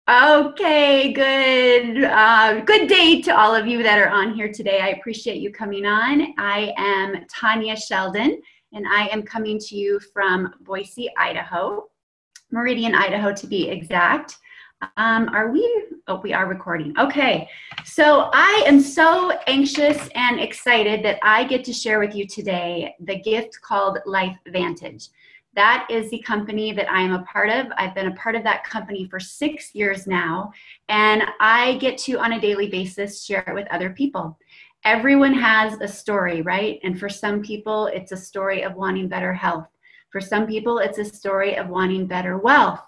Okay, good. Good day to all of you that are on here today. I appreciate you coming on. I am Tanya Sheldon, and I am coming to you from Boise, Idaho, Meridian, Idaho to be exact. Are we? Oh, we are recording. Okay, so I am so anxious and excited that I get to share with you today the gift called Lifevantage. That is the company that I am a part of. I've been a part of that company for 6 years now, and I get to, on a daily basis, share it with other people. Everyone has a story, right? And for some people, it's a story of wanting better health. For some people, it's a story of wanting better wealth.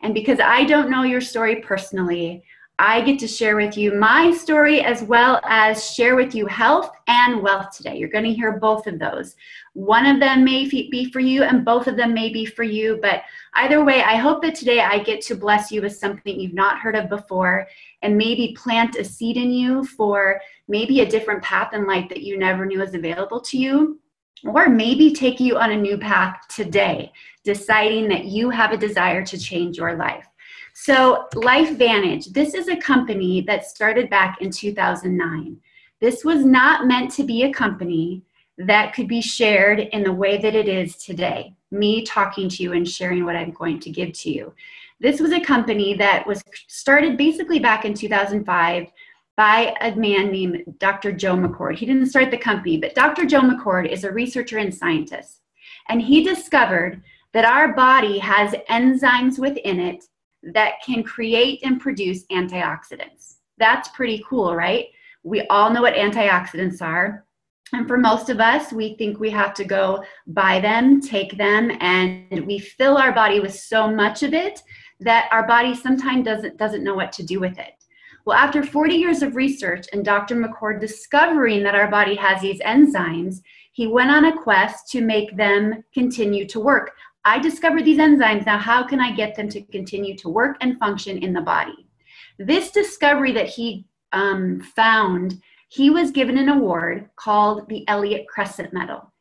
And because I don't know your story personally, I get to share with you my story as well as share with you health and wealth today. You're going to hear both of those. One of them may be for you and both of them may be for you. But either way, I hope that today I get to bless you with something you've not heard of before and maybe plant a seed in you for maybe a different path in life that you never knew was available to you. Or maybe take you on a new path today, deciding that you have a desire to change your life. So Lifevantage, this is a company that started back in 2009. This was not meant to be a company that could be shared in the way that it is today, me talking to you and sharing what I'm going to give to you. This was a company that was started basically back in 2005 by a man named Dr. Joe McCord. He didn't start the company, but Dr. Joe McCord is a researcher and scientist. And he discovered that our body has enzymes within it that can create and produce antioxidants. That's pretty cool, right? We all know what antioxidants are. And for most of us, we think we have to go buy them, take them, and we fill our body with so much of it that our body sometimes doesn't know what to do with it. Well, after 40 years of research and Dr. McCord discovering that our body has these enzymes, he went on a quest to make them continue to work. I discovered these enzymes. Now, how can I get them to continue to work and function in the body? This discovery that he found, he was given an award called the Elliott Crescent Medal.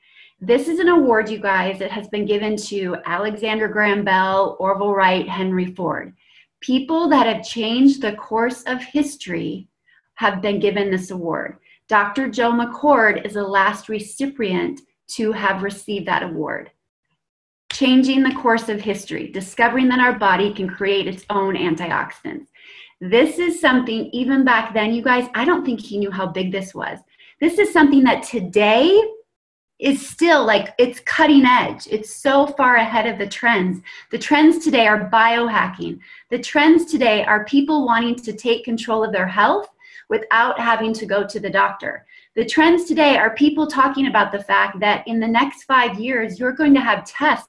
This is an award, you guys, that has been given to Alexander Graham Bell, Orville Wright, Henry Ford. People that have changed the course of history have been given this award. Dr. Joe McCord is the last recipient to have received that award. Changing the course of history, discovering that our body can create its own antioxidants. This is something, even back then, you guys, I don't think he knew how big this was. This is something that today is still like, it's cutting edge. It's so far ahead of the trends. The trends today are biohacking. The trends today are people wanting to take control of their health without having to go to the doctor. The trends today are people talking about the fact that in the next 5 years, you're going to have tests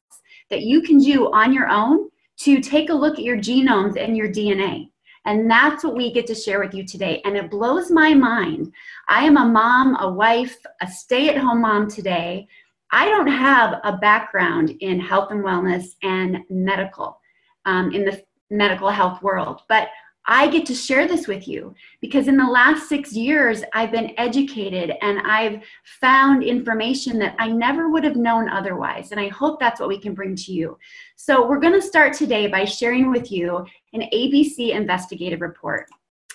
that you can do on your own to take a look at your genomes and your DNA. And that's what we get to share with you today. And it blows my mind. I am a mom, a wife, a stay-at-home mom today. I don't have a background in health and wellness and medical, in the medical health world. But I get to share this with you because in the last 6 years, I've been educated and I've found information that I never would have known otherwise. And I hope that's what we can bring to you. So we're going to start today by sharing with you an ABC investigative report.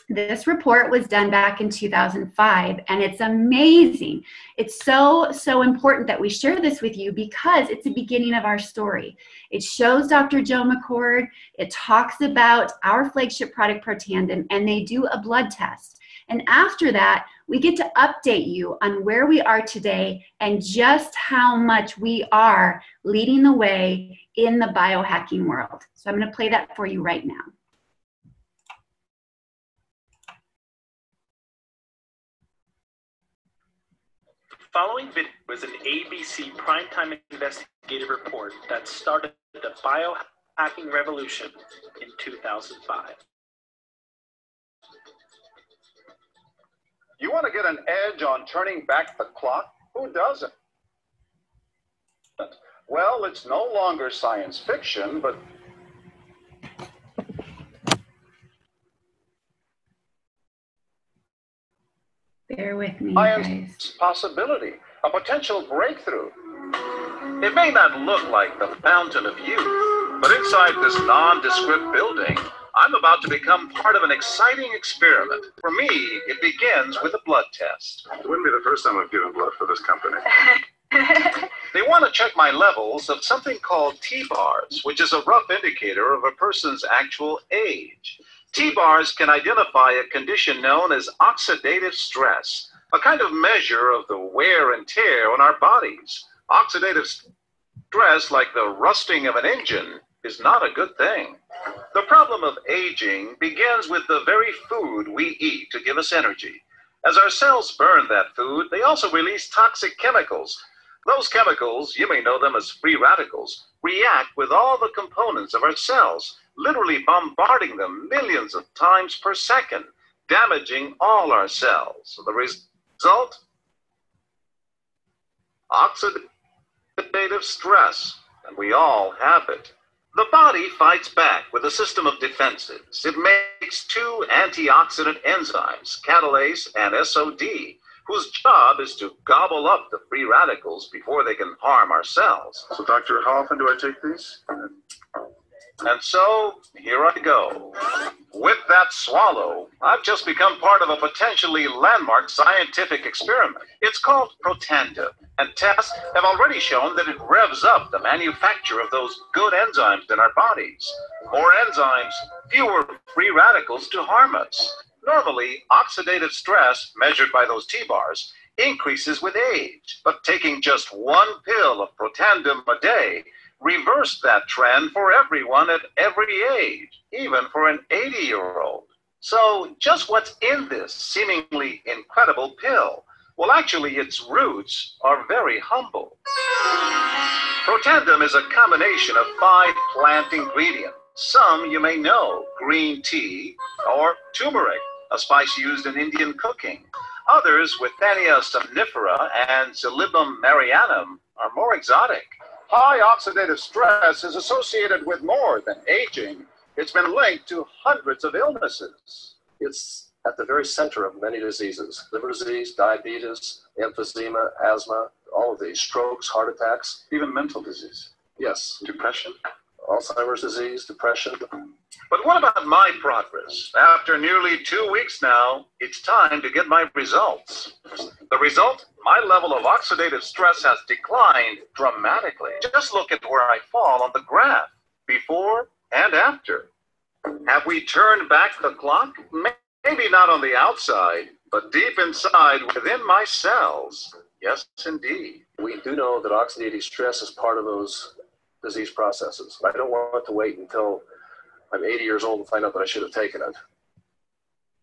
This report was done back in 2005, and it's amazing. It's so important that we share this with you because it's the beginning of our story. It shows Dr. Joe McCord. It talks about our flagship product, Protandim, and they do a blood test. And after that, we get to update you on where we are today and just how much we are leading the way in the biohacking world. So I'm going to play that for you right now. The following video was an ABC primetime investigative report that started the biohacking revolution in 2005. You want to get an edge on turning back the clock? Who doesn't? Well, it's no longer science fiction, but bear with me, guys. Science possibility, a potential breakthrough. It may not look like the fountain of youth, but inside this nondescript building, I'm about to become part of an exciting experiment. For me, it begins with a blood test. It wouldn't be the first time I've given blood for this company. They want to check my levels of something called T-bars, which is a rough indicator of a person's actual age. T-bars can identify a condition known as oxidative stress, a kind of measure of the wear and tear on our bodies. Oxidative stress, like the rusting of an engine, is not a good thing. The problem of aging begins with the very food we eat to give us energy. As our cells burn that food, they also release toxic chemicals. Those chemicals, you may know them as free radicals, react with all the components of our cells, literally bombarding them millions of times per second, damaging all our cells. So the result? Oxidative stress, and we all have it. The body fights back with a system of defenses. It makes two antioxidant enzymes, catalase and SOD, whose job is to gobble up the free radicals before they can harm our cells. So, Doctor, how often do I take these? And so, here I go. With that swallow, I've just become part of a potentially landmark scientific experiment. It's called Protandim, and tests have already shown that it revs up the manufacture of those good enzymes in our bodies. More enzymes, fewer free radicals to harm us. Normally, oxidative stress, measured by those T-bars, increases with age, but taking just one pill of Protandim a day reversed that trend for everyone at every age, even for an 80-year-old. So just what's in this seemingly incredible pill? Well, actually, its roots are very humble. Protandim is a combination of 5 plant ingredients. Some you may know: green tea or turmeric, a spice used in Indian cooking. Others, with Tanya somnifera and Xylibum marianum, are more exotic. High oxidative stress is associated with more than aging. It's been linked to hundreds of illnesses. It's at the very center of many diseases: liver disease, diabetes, emphysema, asthma, all of these, strokes, heart attacks. Even mental disease. Yes. Depression? Alzheimer's disease, depression. But what about my progress? After nearly 2 weeks now, it's time to get my results. The result? My level of oxidative stress has declined dramatically. Just look at where I fall on the graph, before and after. Have we turned back the clock? Maybe not on the outside, but deep inside within my cells. Yes, indeed. We do know that oxidative stress is part of those disease processes. I don't want to wait until I'm 80 years old and find out that I should have taken it.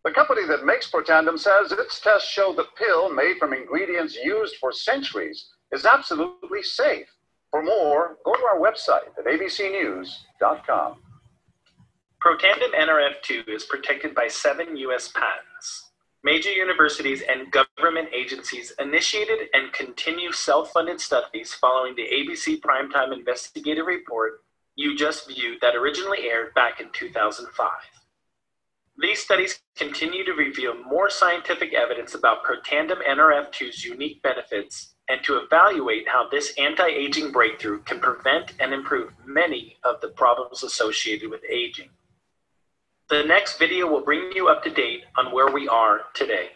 The company that makes Protandim says its tests show the pill, made from ingredients used for centuries, is absolutely safe. For more, go to our website at abcnews.com. Protandim NRF2 is protected by 7 U.S. patents. Major universities and government agencies initiated and continue self-funded studies following the ABC Primetime Investigative Report you just viewed that originally aired back in 2005. These studies continue to reveal more scientific evidence about Protandim NRF2's unique benefits and to evaluate how this anti-aging breakthrough can prevent and improve many of the problems associated with aging. The next video will bring you up to date on where we are today.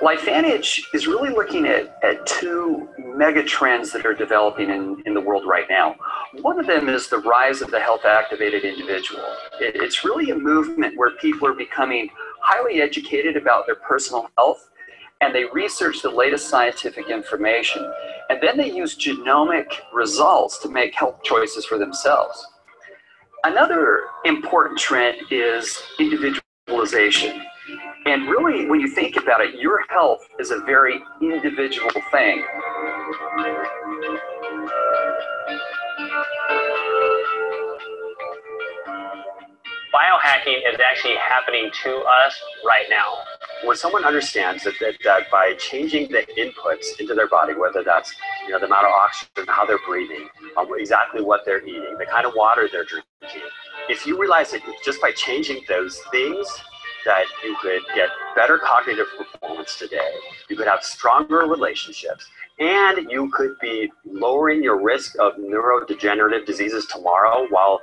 Lifevantage is really looking at 2 mega trends that are developing in the world right now. One of them is the rise of the health-activated individual. It's really a movement where people are becoming highly educated about their personal health, and they research the latest scientific information, and then they use genomic results to make health choices for themselves. Another important trend is individualization. And really, when you think about it, your health is a very individual thing. Biohacking is actually happening to us right now. When someone understands that by changing the inputs into their body, whether that's the amount of oxygen, how they're breathing, exactly what they're eating, the kind of water they're drinking, if you realize that just by changing those things, that you could get better cognitive performance today, you could have stronger relationships, and you could be lowering your risk of neurodegenerative diseases tomorrow while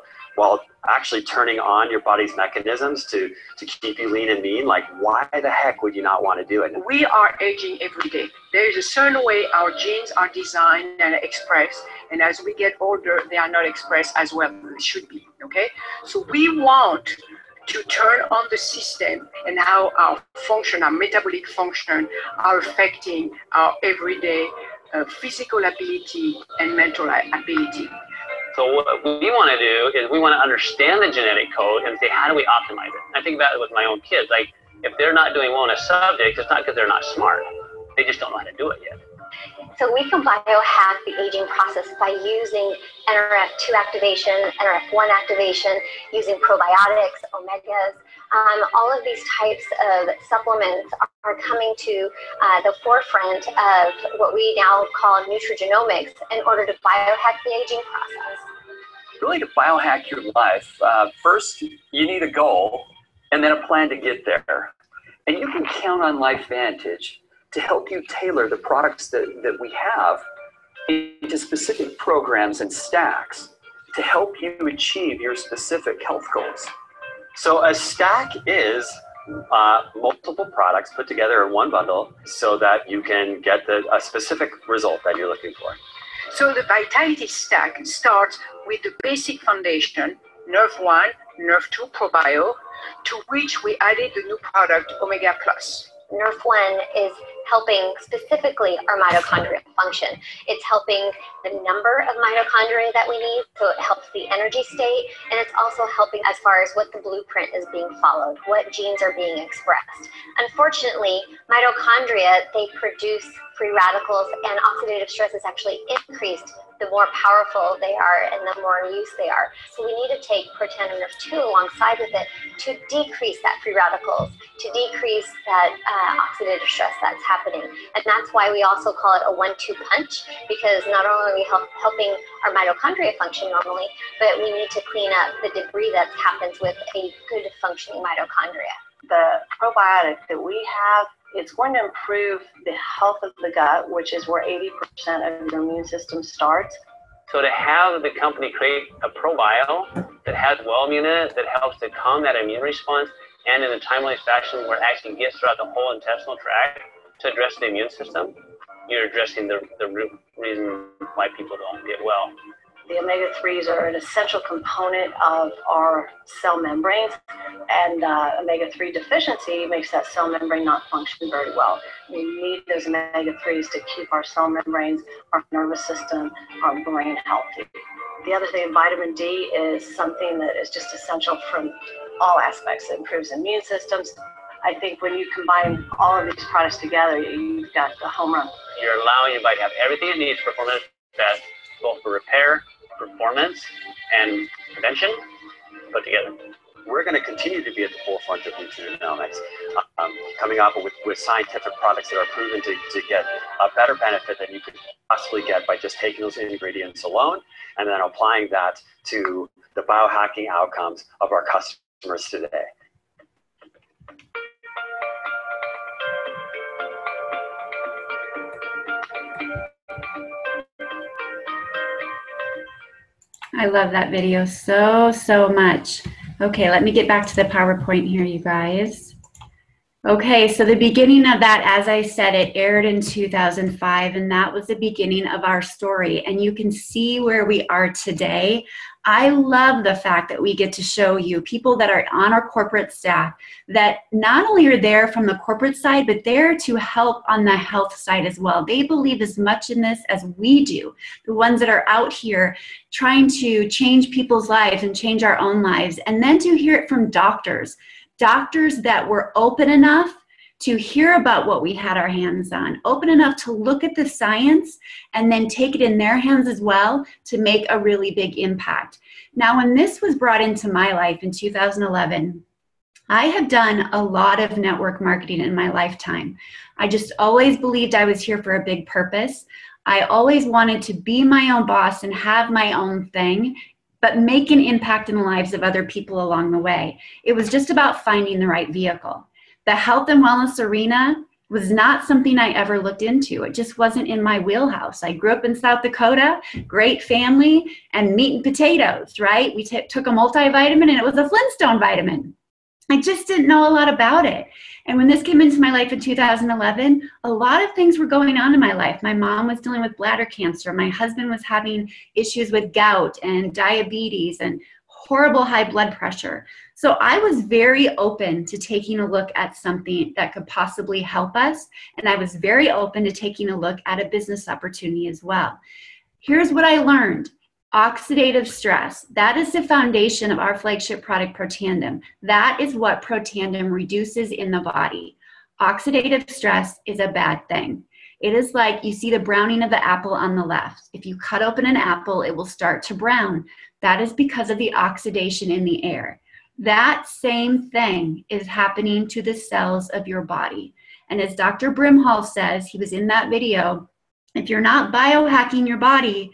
actually turning on your body's mechanisms to keep you lean and mean. Like, why the heck would you not want to do it? We are aging every day. There is a certain way our genes are designed and expressed, and as we get older, they are not expressed as well as they should be, okay? So we want to turn on the system and how our function, our metabolic function, are affecting our everyday physical ability and mental ability. So what we want to do is we want to understand the genetic code and say, how do we optimize it? I think about it with my own kids. Like, if they're not doing well in a subject, it's not because they're not smart. They just don't know how to do it yet. So we can biohack the aging process by using NRF2 activation, NRF1 activation, using probiotics, omegas. All of these types of supplements are coming to the forefront of what we now call nutragenomics in order to biohack the aging process. Really, to biohack your life, first you need a goal and then a plan to get there. And you can count on Lifevantage to help you tailor the products that we have into specific programs and stacks to help you achieve your specific health goals. So a stack is multiple products put together in one bundle so that you can get a specific result that you're looking for. So the Vitality Stack starts with the basic foundation, NRF1, NRF2 Probio, to which we added the new product Omega Plus. NRF1 is helping specifically our mitochondrial function. It's helping the number of mitochondria that we need, so it helps the energy state, and it's also helping as far as what the blueprint is being followed, what genes are being expressed. Unfortunately, mitochondria, they produce free radicals, and oxidative stress is actually increased the more powerful they are and the more in use they are. So we need to take protan NRF2 alongside with it to decrease that free radicals, to decrease that oxidative stress that's happening. And that's why we also call it a 1-2 punch, because not only are we helping our mitochondria function normally, but we need to clean up the debris that happens with a good functioning mitochondria. The probiotic that we have, it's going to improve the health of the gut, which is where 80% of your immune system starts. So to have the company create a probio that has Wellmune in it, that helps to calm that immune response, and in a timely fashion where it actually gets throughout the whole intestinal tract to address the immune system, you're addressing the root reason why people don't get well. The omega-3s are an essential component of our cell membranes, and omega-3 deficiency makes that cell membrane not function very well. We need those omega-3s to keep our cell membranes, our nervous system, our brain healthy. The other thing, vitamin D is something that is just essential from all aspects. It improves immune systems. I think when you combine all of these products together, you've got the home run. You're allowing your body to have everything it needs to perform at its best, both for repair, performance, and prevention put together. We're going to continue to be at the forefront of nutragenomics, coming up with scientific products that are proven to get a better benefit than you could possibly get by just taking those ingredients alone, and then applying that to the biohacking outcomes of our customers today. I love that video so much. Okay, let me get back to the PowerPoint here, you guys. Okay, so the beginning of that, as I said, it aired in 2005, and that was the beginning of our story. And you can see where we are today. I love the fact that we get to show you people that are on our corporate staff that not only are there from the corporate side, but they're to help on the health side as well. They believe as much in this as we do. The ones that are out here trying to change people's lives and change our own lives. And then to hear it from doctors that were open enough to hear about what we had our hands on, open enough to look at the science and then take it in their hands as well to make a really big impact. Now, when this was brought into my life in 2011, I have done a lot of network marketing in my lifetime. I just always believed I was here for a big purpose. I always wanted to be my own boss and have my own thing, but make an impact in the lives of other people along the way. It was just about finding the right vehicle. The health and wellness arena was not something I ever looked into. It just wasn't in my wheelhouse. I grew up in South Dakota, great family, and meat and potatoes, right? We took a multivitamin and it was a Flintstone vitamin. I just didn't know a lot about it. And when this came into my life in 2011, a lot of things were going on in my life. My mom was dealing with bladder cancer. My husband was having issues with gout and diabetes and horrible high blood pressure. So I was very open to taking a look at something that could possibly help us. And I was very open to taking a look at a business opportunity as well. Here's what I learned. Oxidative stress, that is the foundation of our flagship product, Protandim. That is what Protandim reduces in the body. Oxidative stress is a bad thing. It is like you see the browning of the apple on the left. If you cut open an apple, it will start to brown. That is because of the oxidation in the air. That same thing is happening to the cells of your body. And as Dr. Brimhall says, he was in that video, if you're not biohacking your body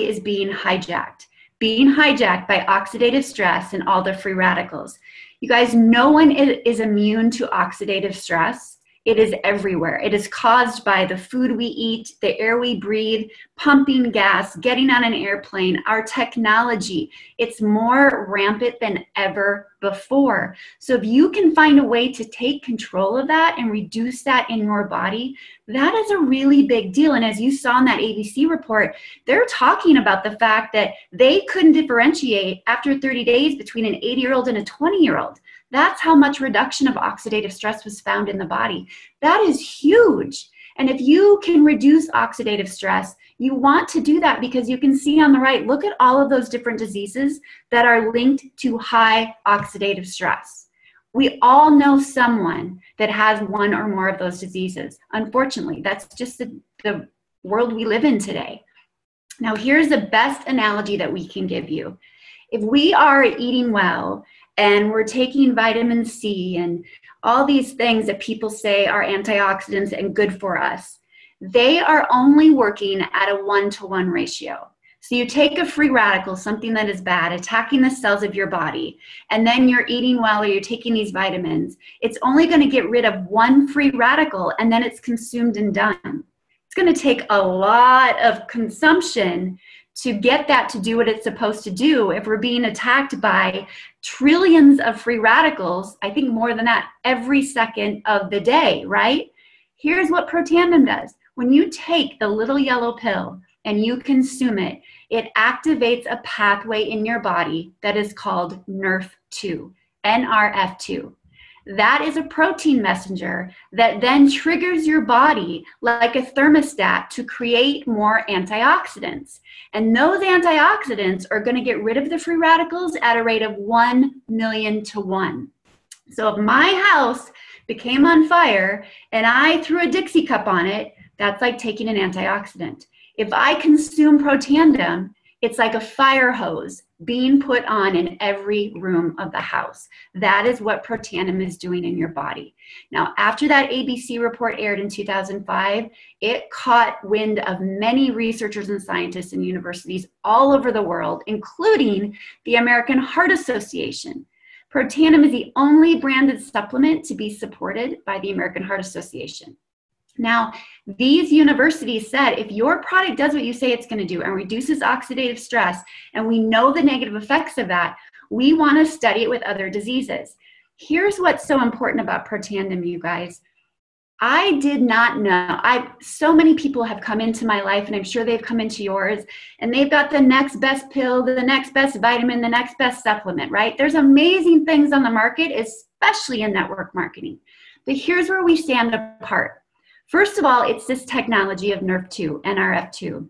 is being hijacked by oxidative stress and all the free radicals. You guys, no one is immune to oxidative stress. It is everywhere. It is caused by the food we eat, the air we breathe, pumping gas, getting on an airplane, our technology. It's more rampant than ever before. So if you can find a way to take control of that and reduce that in your body, that is a really big deal. And as you saw in that ABC report, they're talking about the fact that they couldn't differentiate after 30 days between an 80-year-old and a 20-year-old. That's how much reduction of oxidative stress was found in the body. That is huge. And if you can reduce oxidative stress, you want to do that because you can see on the right, look at all of those different diseases that are linked to high oxidative stress. We all know someone that has one or more of those diseases. Unfortunately, that's just the world we live in today. Now, here's the best analogy that we can give you. If we are eating well, and we're taking vitamin C and all these things that people say are antioxidants and good for us, they are only working at a 1-to-1 ratio. So you take a free radical, something that is bad, attacking the cells of your body, and then you're eating well or you're taking these vitamins, it's only going to get rid of one free radical and then it's consumed and done. It's going to take a lot of consumption to get that to do what it's supposed to do. If we're being attacked by trillions of free radicals, I think more than that, every second of the day, right? Here's what Protandim does. When you take the little yellow pill and you consume it, it activates a pathway in your body that is called NRF2, NRF2. That is a protein messenger that then triggers your body like a thermostat to create more antioxidants. And those antioxidants are going to get rid of the free radicals at a rate of 1 million to 1. So if my house became on fire and I threw a Dixie cup on it, that's like taking an antioxidant. If I consume Protandim, it's like a fire hose being put on in every room of the house. That is what Protandim is doing in your body. Now, after that ABC report aired in 2005, it caught wind of many researchers and scientists and universities all over the world, including the American Heart Association. Protandim is the only branded supplement to be supported by the American Heart Association. Now, these universities said, if your product does what you say it's going to do and reduces oxidative stress, and we know the negative effects of that, we want to study it with other diseases. Here's what's so important about Protandim, you guys. I did not know. So many people have come into my life, and I'm sure they've come into yours, and they've got the next best pill, the next best vitamin, the next best supplement, right? There's amazing things on the market, especially in network marketing. But here's where we stand apart. First of all, it's this technology of NRF2, NRF2.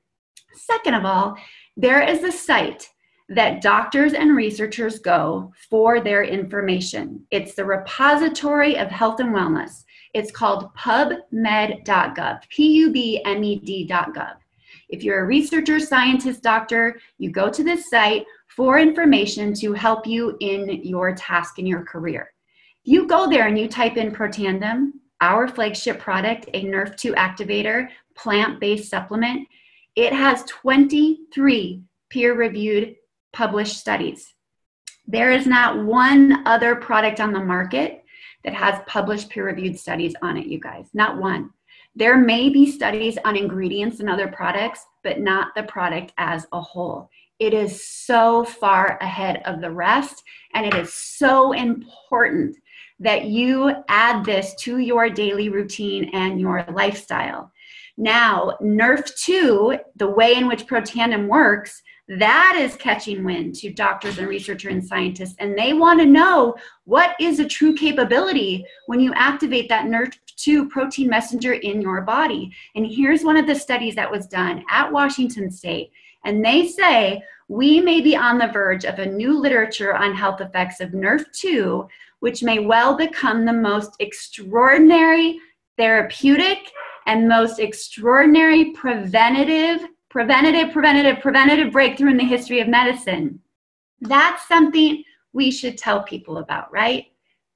Second of all, there is a site that doctors and researchers go for their information. It's the Repository of Health and Wellness. It's called pubmed.gov, pubmed.gov. If you're a researcher, scientist, doctor, you go to this site for information to help you in your task in your career. You go there and you type in Protandim, our flagship product, a NRF2 activator, plant-based supplement. It has 23 peer-reviewed published studies. There is not one other product on the market that has published peer-reviewed studies on it, you guys. Not one. There may be studies on ingredients and other products, but not the product as a whole. It is so far ahead of the rest, and it is so important that you add this to your daily routine and your lifestyle. Now, NRF2, the way in which Protandim works, that is catching wind to doctors and researchers and scientists, and they want to know what is a true capability when you activate that NRF2 protein messenger in your body. And here's one of the studies that was done at Washington State, and they say we may be on the verge of a new literature on health effects of NRF2, which may well become the most extraordinary therapeutic and most extraordinary preventative breakthrough in the history of medicine. That's something we should tell people about, right?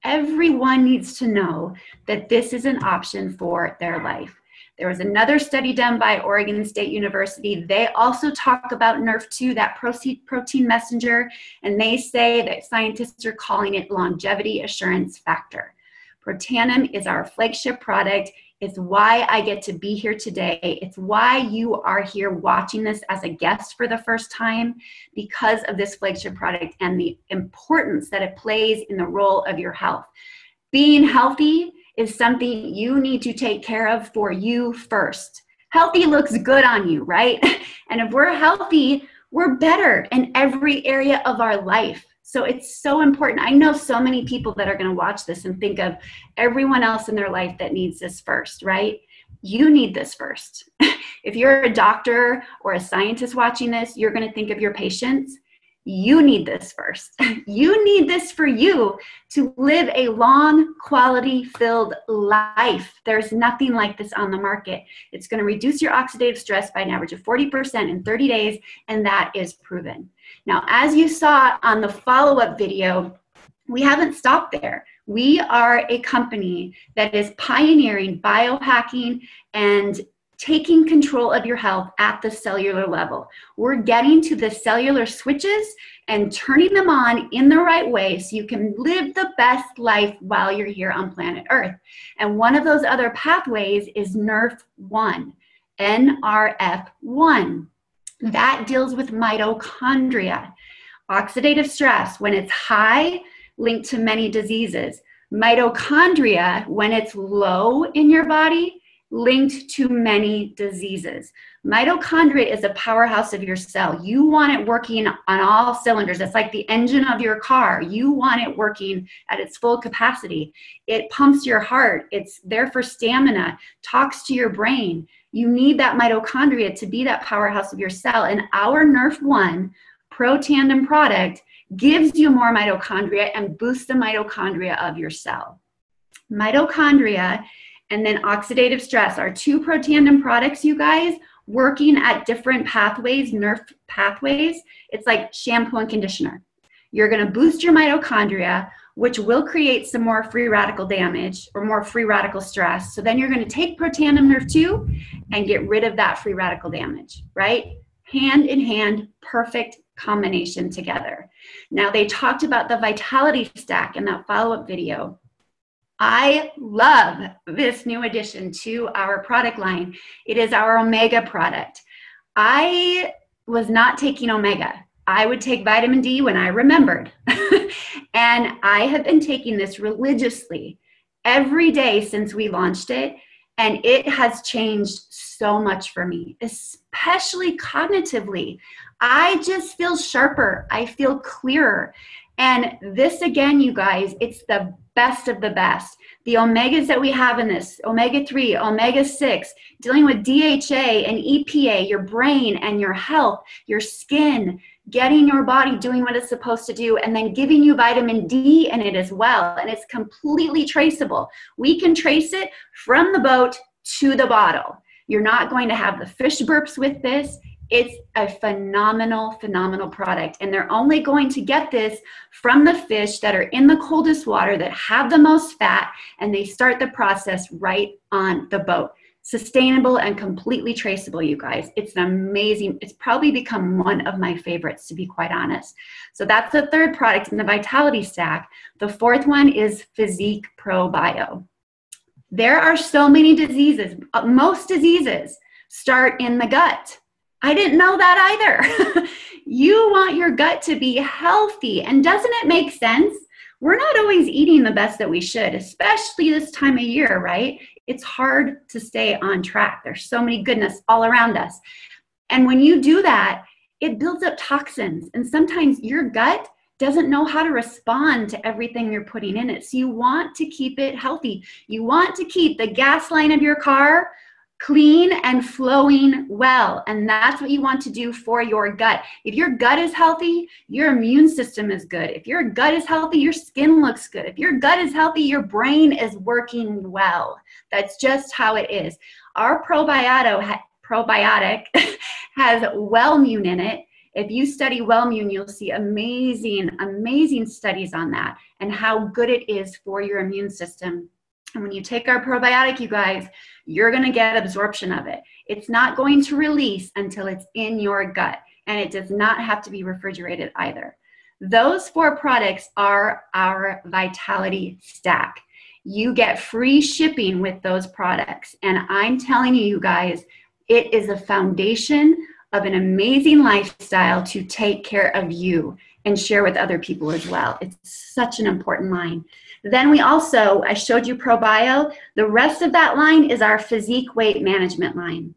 Everyone needs to know that this is an option for their life. There was another study done by Oregon State University. They also talk about NRF2, that protein messenger, and they say that scientists are calling it longevity assurance factor. Protandim is our flagship product. It's why I get to be here today. It's why you are here watching this as a guest for the first time, because of this flagship product and the importance that it plays in the role of your health. Being healthy is something you need to take care of for you first. Healthy looks good on you, right? And if we're healthy, we're better in every area of our life. So it's so important. I know so many people that are going to watch this and think of everyone else in their life that needs this first, right? You need this first. If you're a doctor or a scientist watching this, you're going to think of your patients. You need this first. You need this for you to live a long, quality-filled life. There's nothing like this on the market. It's going to reduce your oxidative stress by an average of 40% in 30 days, and that is proven. Now, as you saw on the follow-up video, we haven't stopped there. We are a company that is pioneering biohacking and taking control of your health at the cellular level. We're getting to the cellular switches and turning them on in the right way so you can live the best life while you're here on planet Earth. And one of those other pathways is NRF1, NRF1. That deals with mitochondria. Oxidative stress, when it's high, linked to many diseases. Mitochondria, when it's low in your body, linked to many diseases. Mitochondria is a powerhouse of your cell. You want it working on all cylinders. It's like the engine of your car. You want it working at its full capacity. It pumps your heart. It's there for stamina, talks to your brain. You need that mitochondria to be that powerhouse of your cell. And our NRF1 Protandim product gives you more mitochondria and boosts the mitochondria of your cell. Mitochondria and then oxidative stress are two Protandim products, you guys, working at different pathways, NRF pathways. It's like shampoo and conditioner. You're going to boost your mitochondria, which will create some more free radical damage or more free radical stress. So then you're going to take Protandim NRF2 and get rid of that free radical damage, right? Hand in hand, perfect combination together. Now, they talked about the vitality stack in that follow-up video. I love this new addition to our product line. It is our Omega product. I was not taking Omega. I would take vitamin D when I remembered. And I have been taking this religiously every day since we launched it. And it has changed so much for me, especially cognitively. I just feel sharper. I feel clearer. And this, again, you guys, it's the best of the best. The omegas that we have in this, omega-3, omega-6, dealing with DHA and EPA, your brain and your health, your skin, getting your body doing what it's supposed to do, and then giving you vitamin D in it as well. And it's completely traceable. We can trace it from the boat to the bottle. You're not going to have the fish burps with this. It's a phenomenal, phenomenal product. And they're only going to get this from the fish that are in the coldest water, that have the most fat, and they start the process right on the boat. Sustainable and completely traceable, you guys. It's an amazing, it's probably become one of my favorites, to be quite honest. So that's the third product in the Vitality Stack. The fourth one is Physique Pro Bio. There are so many diseases. Most diseases start in the gut. I didn't know that either. You want your gut to be healthy. And doesn't it make sense? We're not always eating the best that we should, especially this time of year, right? It's hard to stay on track. There's so many goodness all around us. And when you do that, it builds up toxins. And sometimes your gut doesn't know how to respond to everything you're putting in it. So you want to keep it healthy. You want to keep the gas line of your car clean and flowing well. And that's what you want to do for your gut. If your gut is healthy, your immune system is good. If your gut is healthy, your skin looks good. If your gut is healthy, your brain is working well. That's just how it is. Our probiotic has Wellmune in it. If you study Wellmune, you'll see amazing, amazing studies on that and how good it is for your immune system. And when you take our probiotic, you guys, you're going to get absorption of it. It's not going to release until it's in your gut, and it does not have to be refrigerated either. Those 4 products are our Vitality Stack. You get free shipping with those products, and I'm telling you, you guys, it is a foundation of an amazing lifestyle to take care of you and share with other people as well. It's such an important line. Then we also, I showed you ProBio. The rest of that line is our physique weight management line.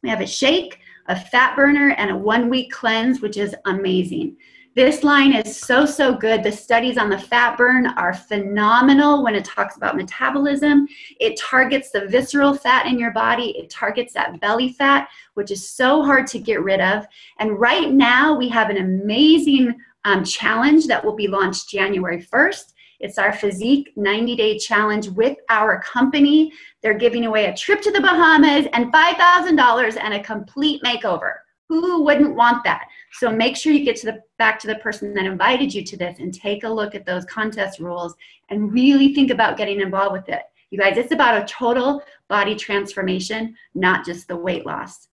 We have a shake, a fat burner, and a 1-week cleanse, which is amazing. This line is so, so good. The studies on the fat burn are phenomenal when it talks about metabolism. It targets the visceral fat in your body. It targets that belly fat, which is so hard to get rid of. And right now we have an amazing challenge that will be launched January 1st. It's our Physique 90-day challenge with our company. They're giving away a trip to the Bahamas and $5,000 and a complete makeover. Who wouldn't want that? So make sure you get back to the person that invited you to this and take a look at those contest rules and really think about getting involved with it. You guys, it's about a total body transformation, not just the weight loss.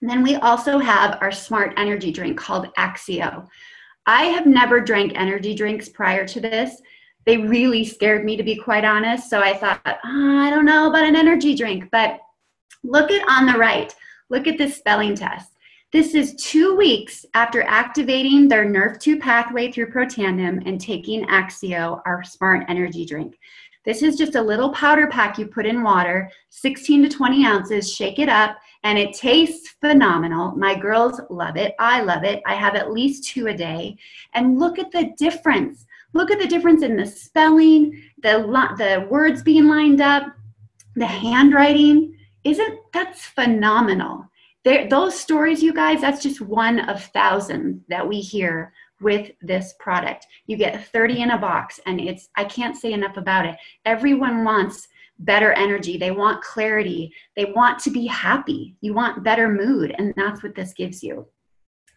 And then we also have our smart energy drink called Axio. I have never drank energy drinks prior to this. They really scared me, to be quite honest. So I thought, I don't know about an energy drink, but look at on the right. Look at this spelling test. This is 2 weeks after activating their NRF2 pathway through Protandim and taking Axio, our smart energy drink. This is just a little powder pack you put in water, 16 to 20 ounces, shake it up, and it tastes phenomenal. My girls love it. I love it. I have at least 2 a day. And look at the difference. Look at the difference in the spelling, the words being lined up, the handwriting. That's phenomenal. Those stories, you guys, that's just one of thousands that we hear with this product. You get 30 in a box, and I can't say enough about it. Everyone wants better energy. They want clarity. They want to be happy. You want better mood, and that's what this gives you.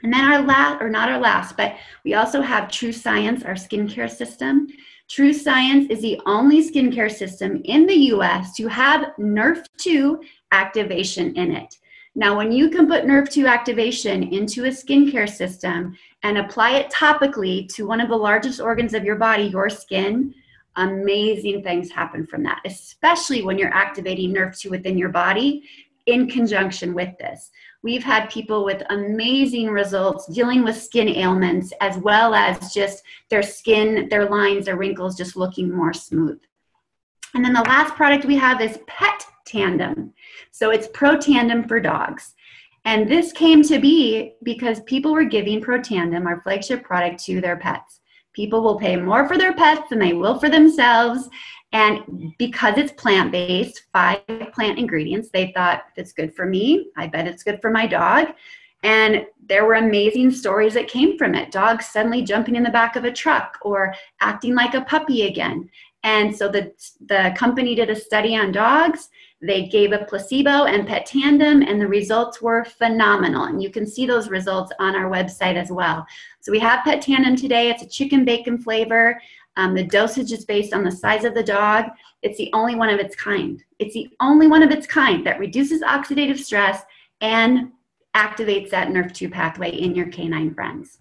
And then but we also have True Science, our skincare system. True Science is the only skincare system in the US to have NRF2 activation in it. Now, when you can put NRF2 activation into a skincare system and apply it topically to one of the largest organs of your body, your skin, amazing things happen from that, especially when you're activating NRF2 within your body in conjunction with this. We've had people with amazing results dealing with skin ailments, as well as just their skin, their lines, their wrinkles just looking more smooth. And then the last product we have is Pet Tandem. So it's Protandim for dogs. And this came to be because people were giving Protandim, our flagship product, to their pets. People will pay more for their pets than they will for themselves. And because it's plant-based, 5 plant ingredients, they thought, if it's good for me, I bet it's good for my dog. And there were amazing stories that came from it. Dogs suddenly jumping in the back of a truck or acting like a puppy again. And so the company did a study on dogs. They gave a placebo and Pet Tandem, and the results were phenomenal. And you can see those results on our website as well. So we have Pet Tandem today. It's a chicken bacon flavor. The dosage is based on the size of the dog. It's the only one of its kind. It's the only one of its kind that reduces oxidative stress and activates that NRF2 pathway in your canine friends.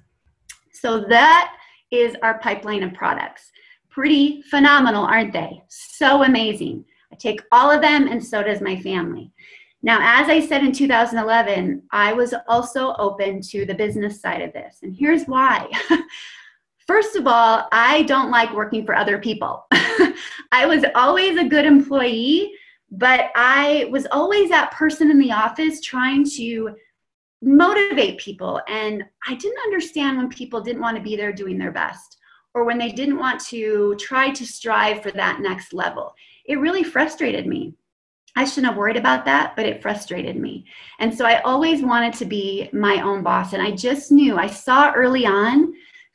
So that is our pipeline of products. Pretty phenomenal, aren't they? So amazing. I take all of them, and so does my family. Now, as I said in 2011, I was also open to the business side of this. And here's why. First of all, I don't like working for other people. I was always a good employee, but I was always that person in the office trying to motivate people. And I didn't understand when people didn't want to be there doing their best, or when they didn't want to try to strive for that next level. It really frustrated me. I shouldn't have worried about that, but it frustrated me. And so I always wanted to be my own boss. And I just knew, I saw early on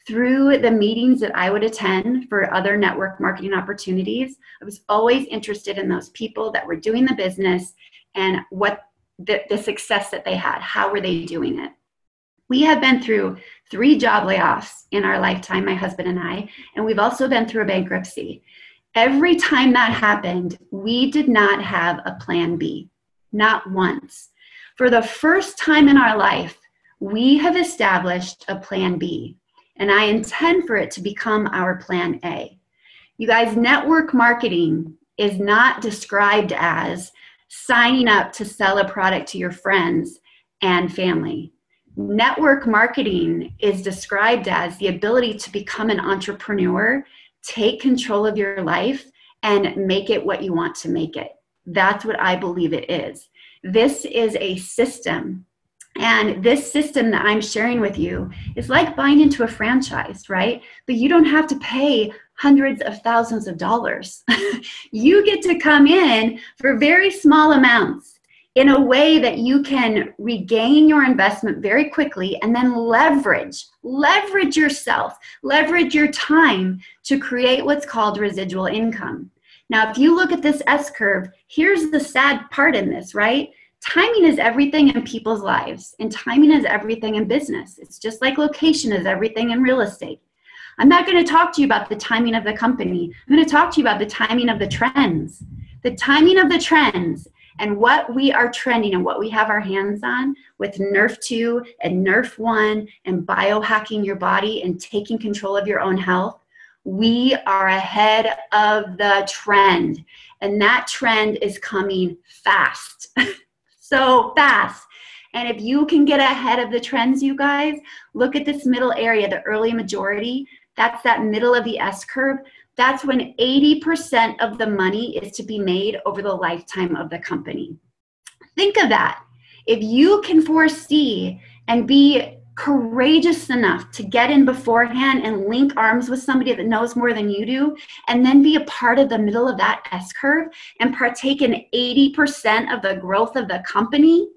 through the meetings that I would attend for other network marketing opportunities, I was always interested in those people that were doing the business and what the success that they had. How were they doing it? We have been through 3 job layoffs in our lifetime, my husband and I, and we've also been through a bankruptcy. Every time that happened, we did not have a plan B, not once. For the first time in our life, we have established a plan B, and I intend for it to become our plan A. You guys, network marketing is not described as signing up to sell a product to your friends and family. Network marketing is described as the ability to become an entrepreneur, take control of your life, and make it what you want to make it. That's what I believe it is. This is a system. And this system that I'm sharing with you is like buying into a franchise, right? But you don't have to pay hundreds of thousands of dollars. You get to come in for very small amounts in a way that you can regain your investment very quickly and then leverage yourself, leverage your time to create what's called residual income. Now, if you look at this S-curve, here's the sad part in this, right? Timing is everything in people's lives, and timing is everything in business. It's just like location is everything in real estate. I'm not going to talk to you about the timing of the company. I'm going to talk to you about the timing of the trends. The timing of the trends and what we are trending and what we have our hands on with NRF2 and NRF1 and biohacking your body and taking control of your own health. We are ahead of the trend, and that trend is coming fast. So fast. And if you can get ahead of the trends, you guys, look at this middle area, the early majority. That's that middle of the S-curve. That's when 80% of the money is to be made over the lifetime of the company. Think of that. If you can foresee and be courageous enough to get in beforehand and link arms with somebody that knows more than you do, and then be a part of the middle of that S-curve and partake in 80% of the growth of the company,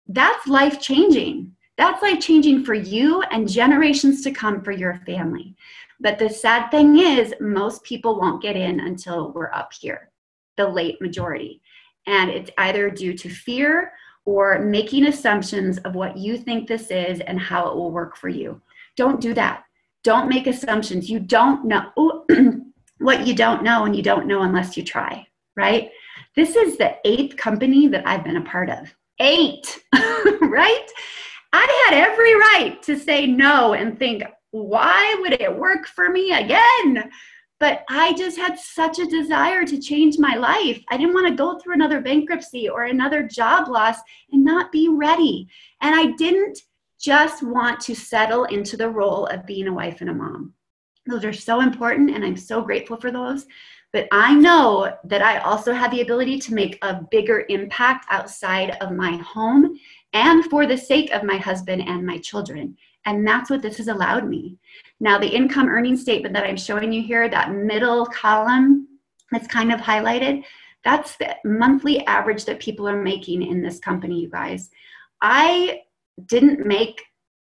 that's life-changing. That's life-changing for you and generations to come for your family. But the sad thing is, most people won't get in until we're up here, the late majority. And it's either due to fear or making assumptions of what you think this is and how it will work for you. Don't do that. Don't make assumptions. You don't know what you don't know, and you don't know unless you try, right? This is the 8th company that I've been a part of. 8, right? I had every right to say no and think, why would it work for me again? But I just had such a desire to change my life. I didn't want to go through another bankruptcy or another job loss and not be ready. And I didn't just want to settle into the role of being a wife and a mom. Those are so important, and I'm so grateful for those. But I know that I also have the ability to make a bigger impact outside of my home and for the sake of my husband and my children. And that's what this has allowed me. Now, the income earning statement that I'm showing you here, that middle column that's kind of highlighted, that's the monthly average that people are making in this company, you guys. I didn't make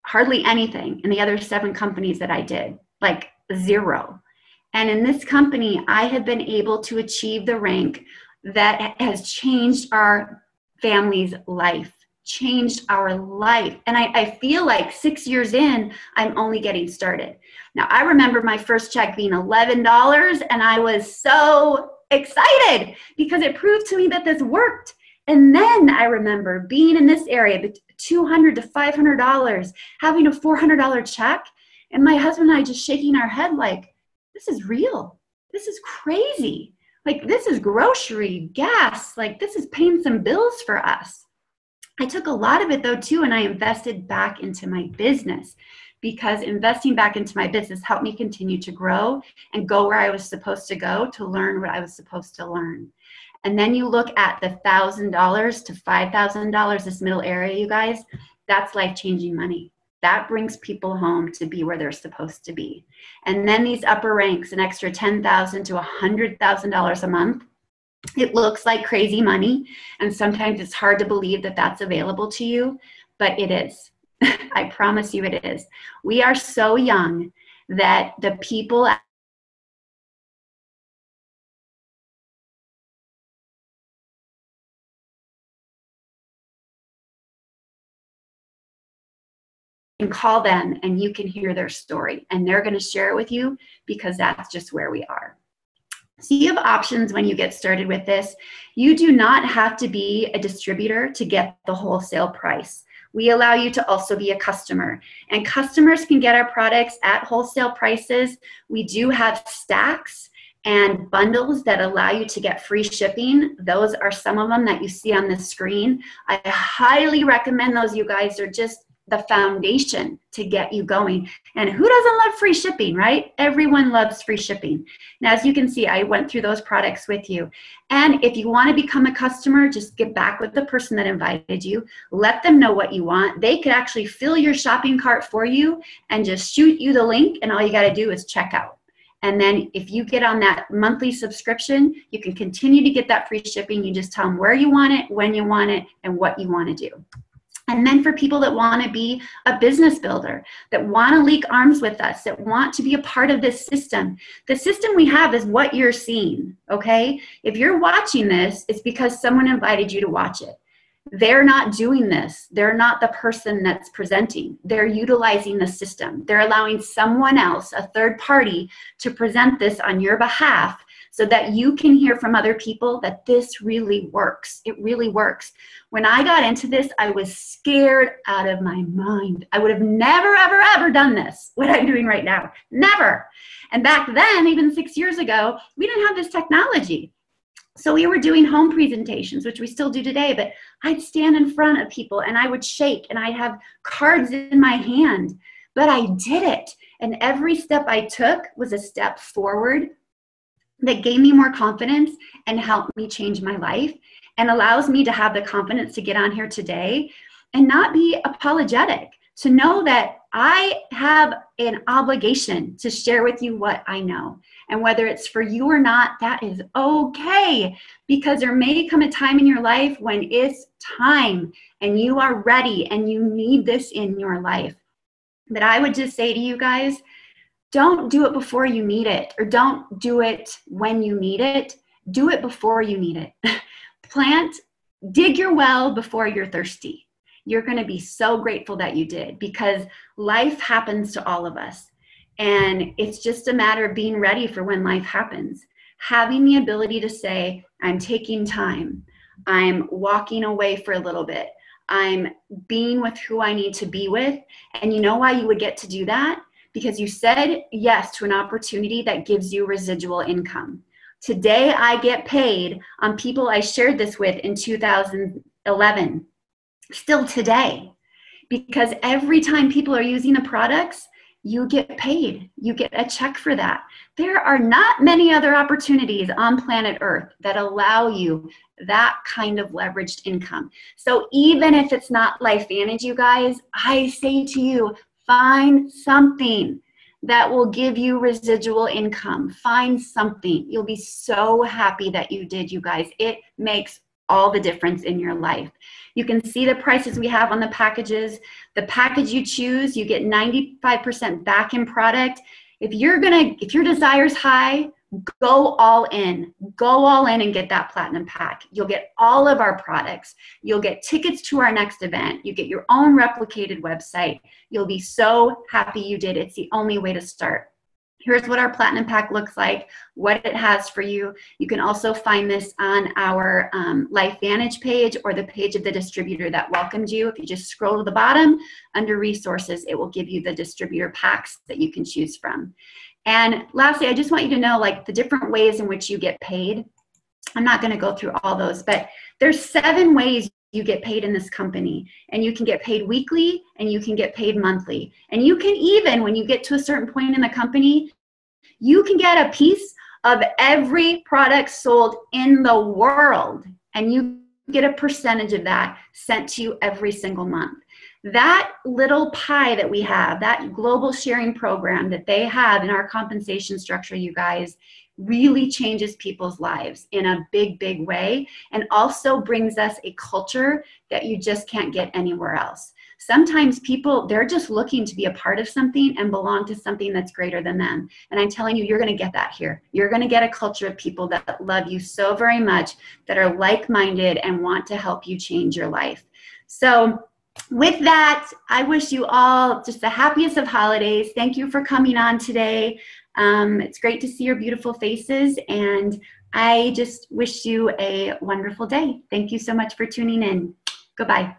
hardly anything in the other 7 companies that I did, like 0. And in this company, I have been able to achieve the rank that has changed our family's life, changed our life. And I feel like 6 years in, I'm only getting started. Now, I remember my first check being $11, and I was so excited because it proved to me that this worked. And then I remember being in this area, $200 to $500, having a $400 check, and my husband and I just shaking our head like, this is real. This is crazy. Like, this is grocery, gas, like this is paying some bills for us. I took a lot of it though too, and I invested back into my business, because investing back into my business helped me continue to grow and go where I was supposed to go to learn what I was supposed to learn. And then you look at the $1,000 to $5,000, this middle area, you guys, that's life-changing money. That brings people home to be where they're supposed to be. And then these upper ranks, an extra $10,000 to $100,000 a month. It looks like crazy money, and sometimes it's hard to believe that that's available to you, but it is. I promise you it is. We are so young that the people can call them and you can hear their story, and they're going to share it with you, because that's just where we are. So you have options when you get started with this. You do not have to be a distributor to get the wholesale price. We allow you to also be a customer, and customers can get our products at wholesale prices. We do have stacks and bundles that allow you to get free shipping. Those are some of them that you see on the screen. I highly recommend those, you guys. They're just the foundation to get you going. And who doesn't love free shipping, right? Everyone loves free shipping. Now, as you can see, I went through those products with you. And if you want to become a customer, just get back with the person that invited you. Let them know what you want. They could actually fill your shopping cart for you and just shoot you the link, and all you got to do is check out. And then if you get on that monthly subscription, you can continue to get that free shipping. You just tell them where you want it, when you want it, and what you want to do. And then for people that want to be a business builder, that want to link arms with us, that want to be a part of this system, the system we have is what you're seeing, okay? If you're watching this, it's because someone invited you to watch it. They're not doing this. They're not the person that's presenting. They're utilizing the system. They're allowing someone else, a third party, to present this on your behalf, so that you can hear from other people that this really works. It really works. When I got into this, I was scared out of my mind. I would have never, ever, ever done this, what I'm doing right now. Never. And back then, even 6 years ago, we didn't have this technology. So we were doing home presentations, which we still do today, but I'd stand in front of people and I would shake and I'd have cards in my hand, but I did it. And every step I took was a step forward that gave me more confidence and helped me change my life, and allows me to have the confidence to get on here today and not be apologetic, to know that I have an obligation to share with you what I know. And whether it's for you or not, that is okay, because there may come a time in your life when it's time and you are ready and you need this in your life. But I would just say to you guys, don't do it before you need it, or don't do it when you need it. Do it before you need it. Dig your well before you're thirsty. You're going to be so grateful that you did, because life happens to all of us. And it's just a matter of being ready for when life happens. Having the ability to say, I'm taking time. I'm walking away for a little bit. I'm being with who I need to be with. And you know why you would get to do that? Because you said yes to an opportunity that gives you residual income. Today, I get paid on people I shared this with in 2011, still today, because every time people are using the products, you get paid. You get a check for that. There are not many other opportunities on planet Earth that allow you that kind of leveraged income. So even if it's not Lifevantage, you guys, I say to you, find something that will give you residual income. Find something. You'll be so happy that you did, you guys. It makes all the difference in your life. You can see the prices we have on the packages. The package you choose, you get 95% back in product. If your desire's high, go all in. Go all in and get that platinum pack. You'll get all of our products. You'll get tickets to our next event. You get your own replicated website. You'll be so happy you did. It's the only way to start. Here's what our platinum pack looks like, what it has for you. You can also find this on our Lifevantage page or the page of the distributor that welcomed you. If you just scroll to the bottom under resources, it will give you the distributor packs that you can choose from. And lastly, I just want you to know like the different ways in which you get paid. I'm not going to go through all those, but there's 7 ways you get paid in this company, and you can get paid weekly and you can get paid monthly. And you can even, when you get to a certain point in the company, you can get a piece of every product sold in the world, and you get a percentage of that sent to you every single month. That little pie that we have, that global sharing program that they have in our compensation structure, you guys, really changes people's lives in a big, big way, and also brings us a culture that you just can't get anywhere else. Sometimes people, they're just looking to be a part of something and belong to something that's greater than them. And I'm telling you, you're going to get that here. You're going to get a culture of people that love you so very much, that are like-minded and want to help you change your life. So with that, I wish you all just the happiest of holidays. Thank you for coming on today. It's great to see your beautiful faces, and I just wish you a wonderful day. Thank you so much for tuning in. Goodbye.